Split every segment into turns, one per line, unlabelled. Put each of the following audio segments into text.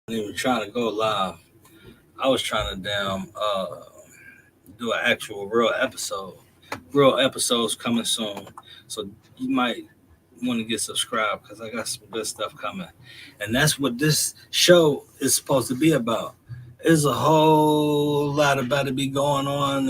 Even trying to go live. I was trying to do an actual real episode. Real episodes coming soon. So you might want to get subscribed because I got some good stuff coming. And that's what this show is supposed to be about. There's a whole lot about to be going on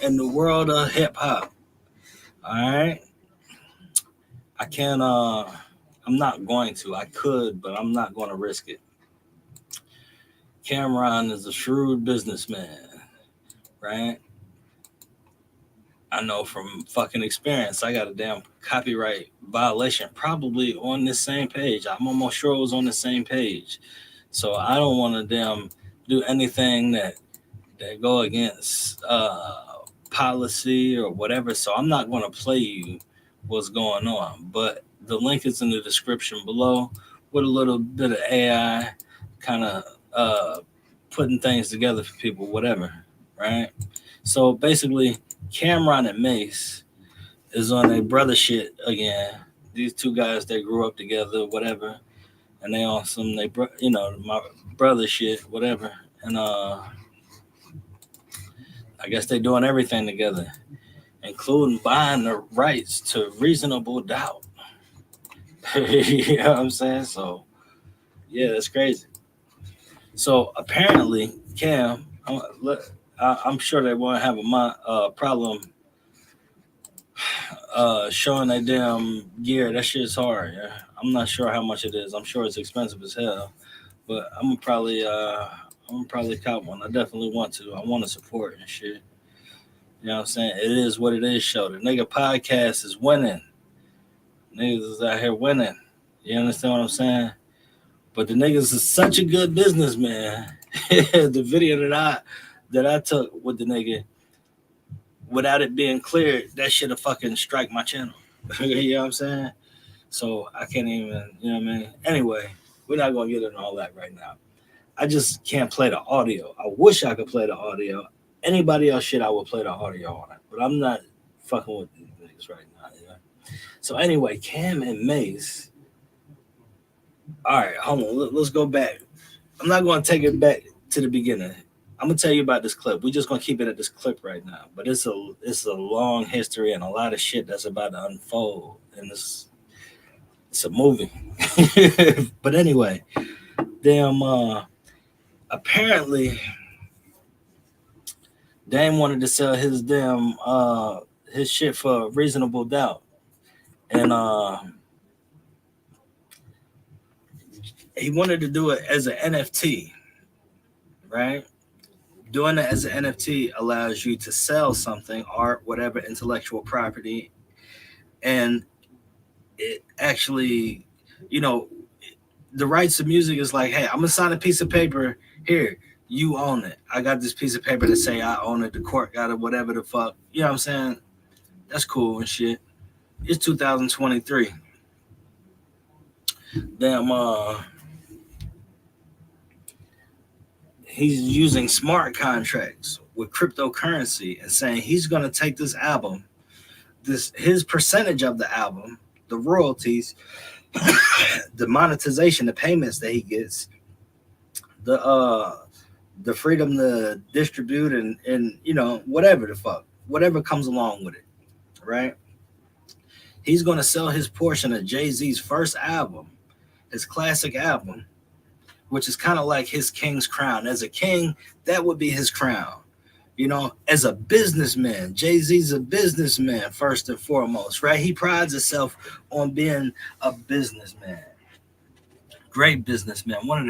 in the world of hip hop. All right. I can't I'm not going to. I could, but I'm not going to risk it. Cameron is a shrewd businessman, right? I know from fucking experience, I got a damn copyright violation probably on this same page. I'm almost sure it was on the same page. So I don't want to damn do anything that go against policy or whatever. So I'm not going to play you what's going on. But the link is in the description below with a little bit of AI kind of putting things together for people, whatever, right? So basically, Cameron and Mace is on a brother shit again. These two guys, they grew up together, whatever, and they on some my brother shit, whatever. And I guess they doing everything together, including buying the rights to Reasonable Doubt. You know what I'm saying? So yeah, that's crazy. So apparently, Cam, I'm sure they won't have a problem showing that damn gear. That shit's hard. Yeah, I'm not sure how much it is. I'm sure it's expensive as hell, but I'm gonna probably cop one. I definitely want to. I want to support and shit. You know what I'm saying? It is what it is. Show the nigga podcast is winning. Niggas is out here winning. You understand what I'm saying? But the niggas is such a good businessman. The video that I took with the nigga, without it being cleared, that should have fucking strike my channel. You know what I'm saying? So I can't even, you know what I mean? Anyway, we're not gonna get into all that right now. I just can't play the audio. I wish I could play the audio. Anybody else shit, I would play the audio on it. But I'm not fucking with these niggas right now. You know? So anyway, Cam and Mace. All right, hold on. Let's go back. I'm not going to take it back to the beginning. I'm going to tell you about this clip. We're just going to keep it at this clip right now. But it's a long history and a lot of shit that's about to unfold. And it's a movie. But anyway, apparently Dame wanted to sell his his shit for Reasonable Doubt. And he wanted to do it as an NFT, right? Doing it as an NFT allows you to sell something, art, whatever, intellectual property, and it actually, the rights to music is like, hey, I'm gonna sign a piece of paper here. You own it. I got this piece of paper to say I own it. The court got it, whatever the fuck. You know what I'm saying? That's cool and shit. It's 2023. He's using smart contracts with cryptocurrency and saying he's going to take this album, his percentage of the album, the royalties, the monetization, the payments that he gets, the freedom to distribute and whatever the fuck, whatever comes along with it, right? He's going to sell his portion of Jay-Z's first album, his classic album, which is kind of like his king's crown. As a king, that would be his crown. As a businessman, Jay-Z's a businessman first and foremost, right? He prides himself on being a businessman. Great businessman. One of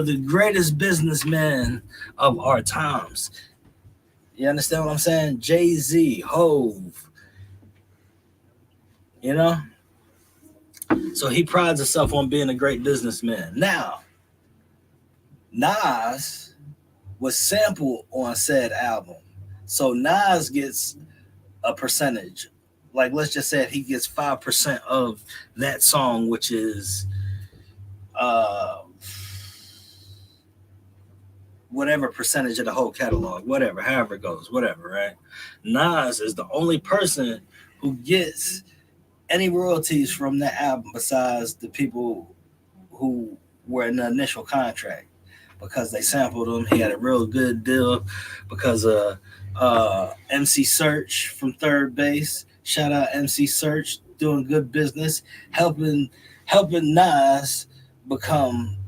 the greatest businessmen of our times. You understand what I'm saying? Jay-Z, Hove. So he prides himself on being a great businessman. Now, Nas was sampled on said album. So Nas gets a percentage. Like, let's just say if he gets 5% of that song, which is whatever percentage of the whole catalog, whatever, however it goes, whatever, right? Nas is the only person who gets any royalties from that album besides the people who were in the initial contract because they sampled him. He had a real good deal because of MC Search from Third Base. Shout out MC Search, doing good business, helping Nas become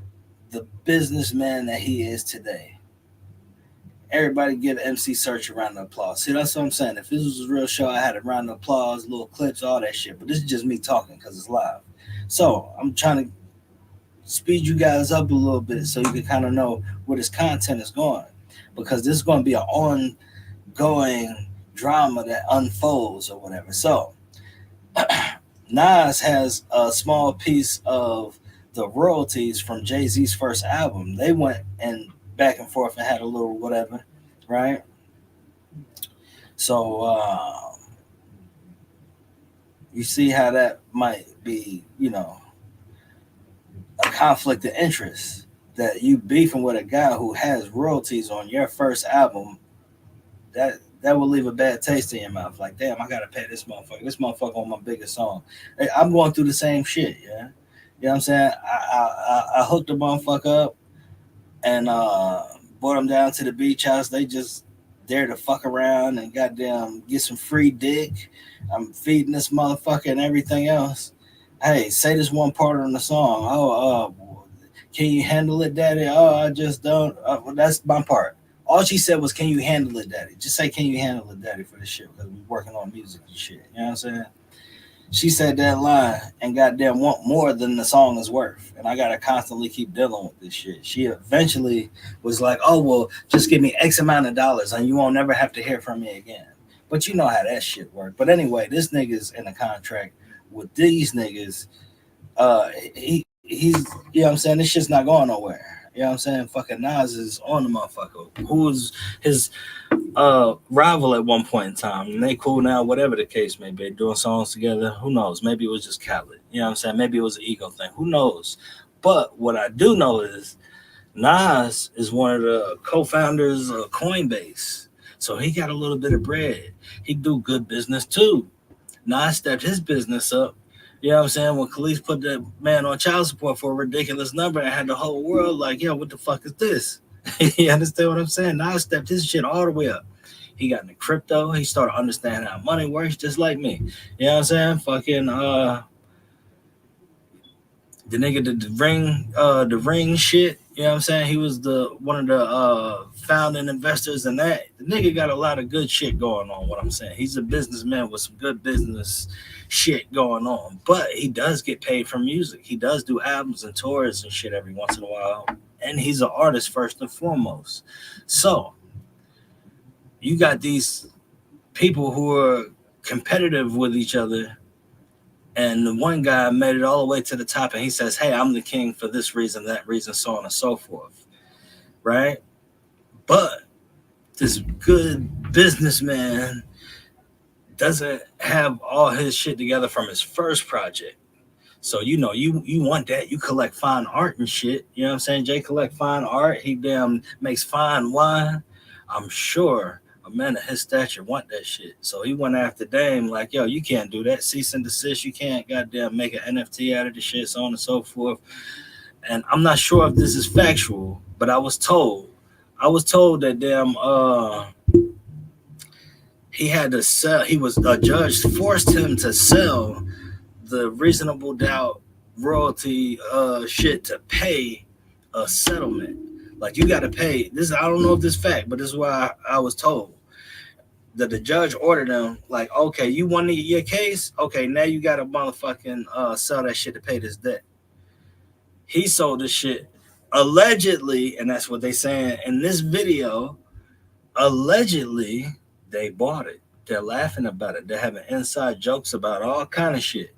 the businessman that he is today. Everybody give MC Search a round of applause. See, that's what I'm saying. If this was a real show, I had a round of applause, little clips, all that shit. But this is just me talking because it's live. So I'm trying to speed you guys up a little bit so you can kind of know where this content is going. Because this is going to be an ongoing drama that unfolds or whatever. So Nas has a small piece of the royalties from Jay-Z's first album. They went and back and forth and had a little whatever, right? So you see how that might be, a conflict of interest that you beefing with a guy who has royalties on your first album. That will leave a bad taste in your mouth. Like, damn, I gotta pay this motherfucker. This motherfucker on my biggest song. Hey, I'm going through the same shit, yeah. You know what I'm saying? I hooked the motherfucker up and brought them down to the beach house. They just there to fuck around and goddamn get some free dick. I'm feeding this motherfucker and everything else. Hey, say this one part on the song. Can you handle it, daddy? Oh, I just don't. Well, that's my part. All she said was, can you handle it, daddy? Just say, can you handle it, daddy, for this shit, because we're working on music and shit. You know what I'm saying? She said that line and goddamn want more than the song is worth. And I got to constantly keep dealing with this shit. She eventually was like, oh, well, just give me X amount of dollars and you won't never have to hear from me again. But you know how that shit worked. But anyway, this nigga's in a contract with these niggas. He's, you know what I'm saying? This shit's not going nowhere. You know what I'm saying? Fucking Nas is on the motherfucker. Who was his rival at one point in time. And they cool now, whatever the case may be, doing songs together. Who knows? Maybe it was just Khaled. You know what I'm saying? Maybe it was an ego thing. Who knows? But what I do know is Nas is one of the co-founders of Coinbase. So he got a little bit of bread. He do good business too. Nas stepped his business up. You know what I'm saying? When Khalees put that man on child support for a ridiculous number and had the whole world like, yo, what the fuck is this? You understand what I'm saying? Nas stepped his shit all the way up. He got into crypto. He started understanding how money works just like me. You know what I'm saying? Fucking the nigga did the ring shit. You know what I'm saying? He was one of the founding investors in that. The nigga got a lot of good shit going on, what I'm saying. He's a businessman with some good business shit going on. But he does get paid for music. He does do albums and tours and shit every once in a while. And he's an artist first and foremost. So you got these people who are competitive with each other. And the one guy made it all the way to the top and he says, hey, I'm the king for this reason, that reason, so on and so forth. Right? But this good businessman doesn't have all his shit together from his first project. So, you want that. You collect fine art and shit. You know what I'm saying? Jay collect fine art. He damn makes fine wine. I'm sure a man of his stature want that shit. So he went after Dame like, yo, you can't do that. Cease and desist. You can't goddamn make an NFT out of the shit, so on and so forth. And I'm not sure if this is factual, but I was told that damn he had to sell. He was a judge forced him to sell the reasonable doubt royalty shit to pay a settlement. Like you got to pay this. I don't know if this is fact, but this is why I was told that the judge ordered him. Like, okay, you won your case. Okay, now you got to motherfucking sell that shit to pay this debt. He sold this shit allegedly, and that's what they saying in this video. Allegedly, they bought it. They're laughing about it. They're having inside jokes about all kind of shit.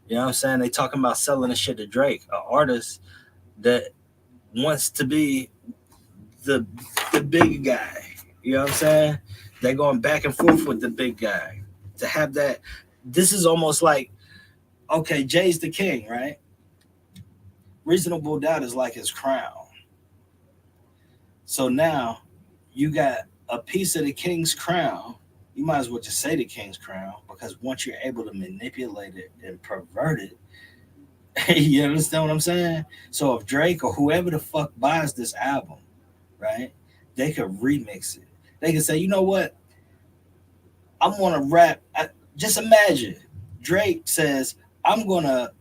You know what I'm saying? They talking about selling the shit to Drake, an artist that wants to be the big guy. You know what I'm saying? They're going back and forth with the big guy. To have that, this is almost like, okay, Jay's the king, right? Reasonable doubt is like his crown. So now you got a piece of the king's crown. You might as well just say the king's crown, because once you're able to manipulate it and pervert it, you understand what I'm saying? So if Drake or whoever the fuck buys this album, right, they could remix it. They could say, you know what? I'm gonna rap. Just imagine Drake says, I'm gonna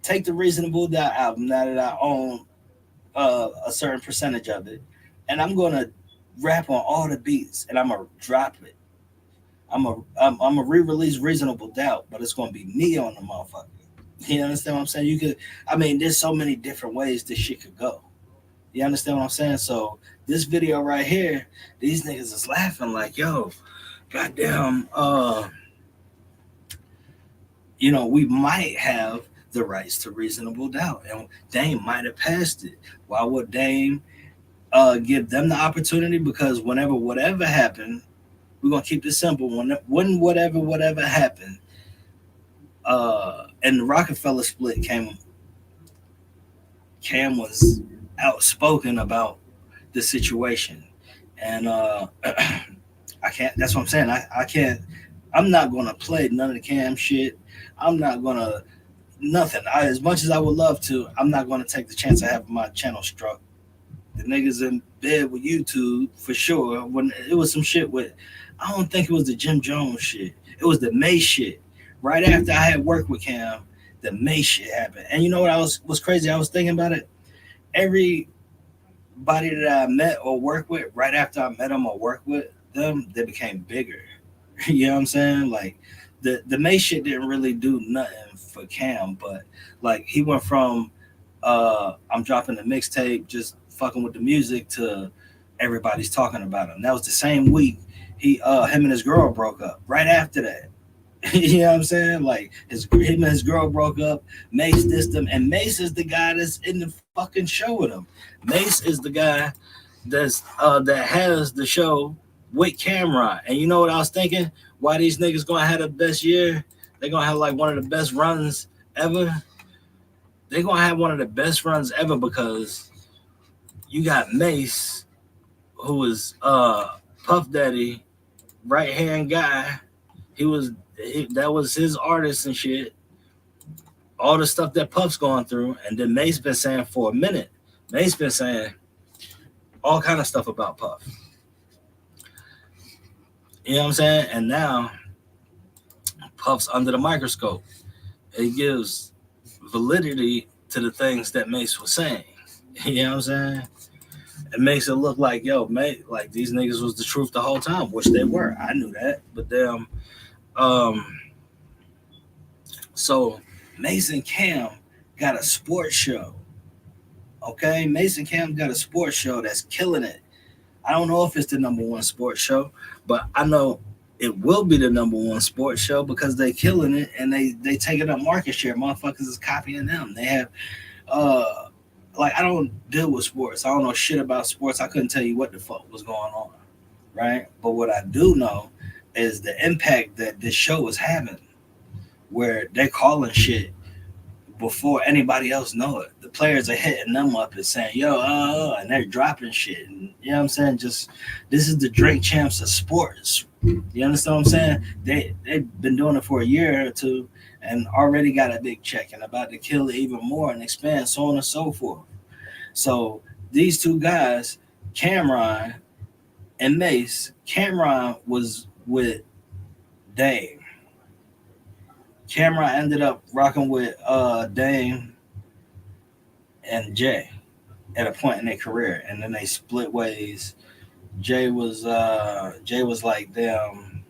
take the Reasonable Doubt album now that I own a certain percentage of it, and I'm gonna rap on all the beats, and I'm gonna drop it. I'm a re-release Reasonable Doubt, but it's gonna be me on the motherfucker. You understand what I'm saying? You could, I mean, there's so many different ways this shit could go. You understand what I'm saying? So this video right here, these niggas is laughing like, yo, goddamn, we might have the rights to Reasonable Doubt, and Dame might have passed it. Why would Dame give them the opportunity? Because whatever happened, we're gonna keep this simple. When whatever happened, and the Rocafella split Cam was outspoken about the situation, and I can't. That's what I'm saying. I can't. I'm not gonna play none of the Cam shit. I'm not gonna nothing. As much as I would love to, I'm not gonna take the chance of having my channel struck. The niggas in bed with YouTube for sure. When it was some shit with, I don't think it was the Jim Jones shit. It was the May shit. Right after I had worked with Cam, the May shit happened. And you know what was crazy? I was thinking about it. Everybody that I met or worked with, right after I met them or worked with them, they became bigger. You know what I'm saying? Like the May shit didn't really do nothing for Cam, but like he went from I'm dropping the mixtape, just fucking with the music, to everybody's talking about him. That was the same week him and his girl broke up. Right after that. You know what I'm saying? Like him and his girl broke up. Mace dissed him, and Mace is the guy that's in the fucking show with him. Mace is the guy that has the show with Cameron. And you know what I was thinking? Why these niggas gonna have the best year? They're gonna have like one of the best runs ever. They're gonna have one of the best runs ever because you got Mace, who is Puff Daddy, right hand guy. That was his artist and shit. All the stuff that Puff's going through, and then Mace been saying for a minute. Mace been saying all kind of stuff about Puff. You know what I'm saying? And now Puff's under the microscope. It gives validity to the things that Mace was saying. You know what I'm saying? It makes it look like, yo, mate, like these niggas was the truth the whole time, which they were. I knew that. But then, so Mason Cam got a sports show. Okay? Mason Cam got a sports show that's killing it. I don't know if it's the number one sports show, but I know it will be the number one sports show because they killing it and they taking up market share. Motherfuckers is copying them. They have like, I don't deal with sports. I don't know shit about sports. I couldn't tell you what the fuck was going on, right? But what I do know is the impact that this show is having, where they're calling shit before anybody else know it. The players are hitting them up and saying, yo, and they're dropping shit. And, you know what I'm saying? Just, this is the drink champs of sports. You understand what I'm saying? They've been doing it for a year or two and already got a big check and about to kill it even more and expand, so on and so forth. So these two guys, Cameron and Mace, Cameron was with Dame. Cameron ended up rocking with Dame and Jay at a point in their career, and then they split ways. Jay was like them,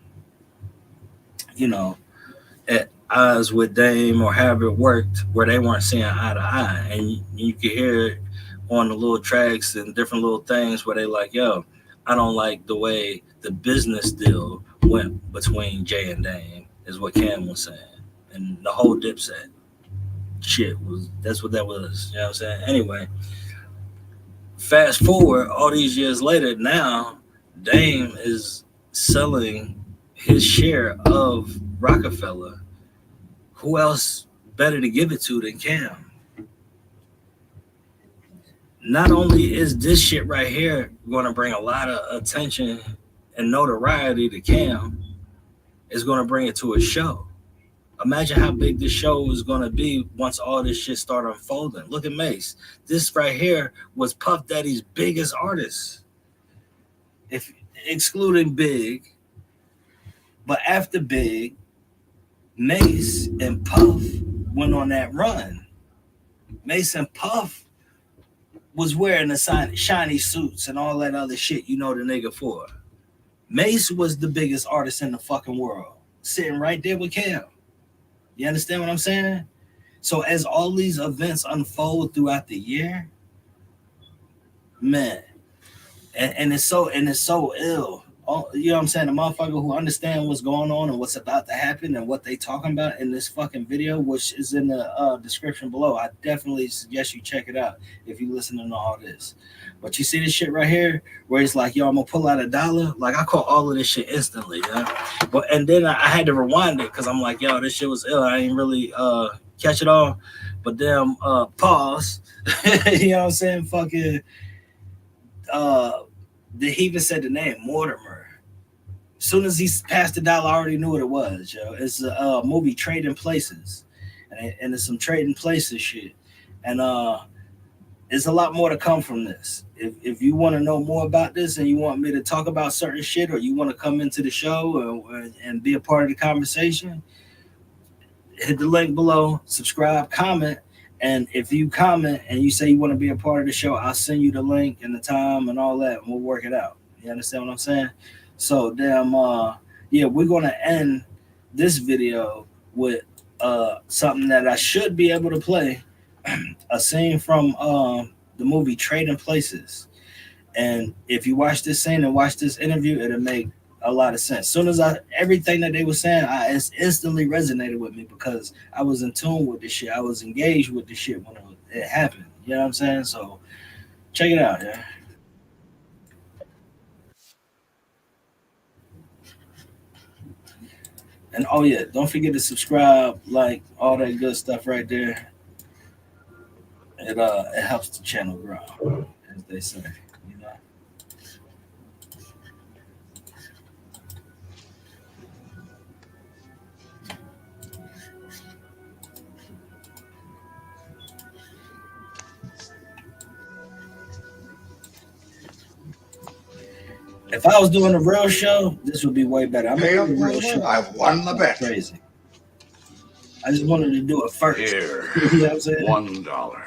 you know, at odds with Dame or however it worked, where they weren't seeing eye to eye, and you could hear it on the little tracks and different little things where they like, yo, I don't like the way the business deal went between Jay and Dame, is what Cam was saying. And the whole Dipset shit that's what that was. You know what I'm saying? Anyway, fast forward all these years later, now Dame is selling his share of Rocafella. Who else better to give it to than Cam? not only is this shit right here going to bring a lot of attention and notoriety to Cam, it's going to bring it to a show. Imagine how big this show is going to be once all this shit start unfolding. Look at Mace. This right here was Puff Daddy's biggest artist, if excluding Big. But after Big, Mace and Puff went on that run. Mace and Puff was wearing the shiny suits and all that other shit you know the nigga for. Mace was the biggest artist in the fucking world, sitting right there with Cam. You understand what I'm saying? So as all these events unfold throughout the year, man, and it's so ill. You know what I'm saying? The motherfucker who understand what's going on and what's about to happen and what they talking about in this fucking video, which is in the description below. I definitely suggest you check it out if you listening to all this. But you see this shit right here where it's like, yo, I'm gonna pull out $1. Like I caught all of this shit instantly, yeah. But and then I had to rewind it because I'm like, yo, this shit was ill. I didn't really catch it all. But then pause. You know what I'm saying? Fucking he even said the name Mortimer. As soon as he passed $1, I already knew what it was, yo. It's a movie Trading Places. And it's some Trading Places shit. And there's a lot more to come from this. If you want to know more about this and you want me to talk about certain shit or you want to come into the show and be a part of the conversation, hit the link below, subscribe, comment. And if you comment and you say you want to be a part of the show, I'll send you the link and the time and all that, and we'll work it out. You understand what I'm saying? So, yeah, we're going to end this video with something that I should be able to play, a scene from the movie Trading Places. And if you watch this scene and watch this interview, it'll make a lot of sense. As soon as everything that they were saying, it instantly resonated with me because I was in tune with this shit. I was engaged with this shit when it happened. You know what I'm saying? So check it out, yeah. And oh yeah, don't forget to subscribe, like all that good stuff right there. It helps the channel grow, as they say. You know. If I was doing a real show, this would be way better. I'm doing a real show.
I've won the bet.
Crazy. I just wanted to do it first.
Here,
you know what I'm saying?
$1.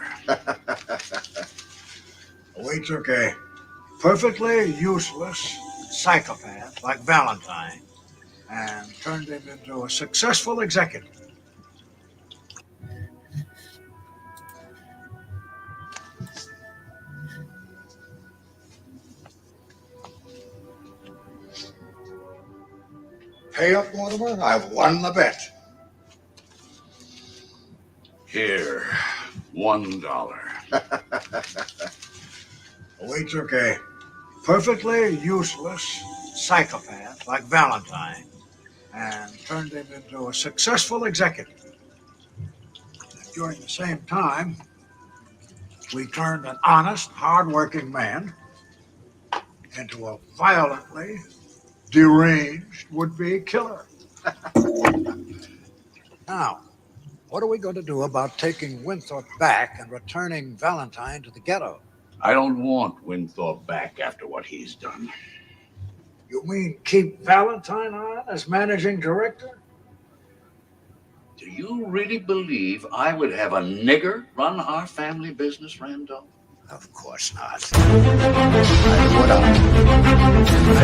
We took a perfectly useless psychopath like Valentine and turned him into a successful executive. Pay up, Mortimer. I've won the bet. Here, $1. We took a perfectly useless psychopath like Valentine and turned him into a successful executive. And during the same time, we turned an honest, hardworking man into a violently deranged would-be killer. Now, what are we going to do about taking Winthorpe back and returning Valentine to the ghetto?
I don't want Winthorpe back after what he's done.
You mean keep Valentine on as managing director?
Do you really believe I would have a nigger run our family business, Randolph?
Of course not. Neither would I. I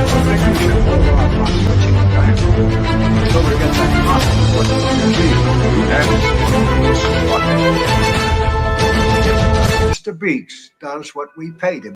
don't think we should hold off on switching the back until we get that confidence what the Mr. Beeks does what we paid him.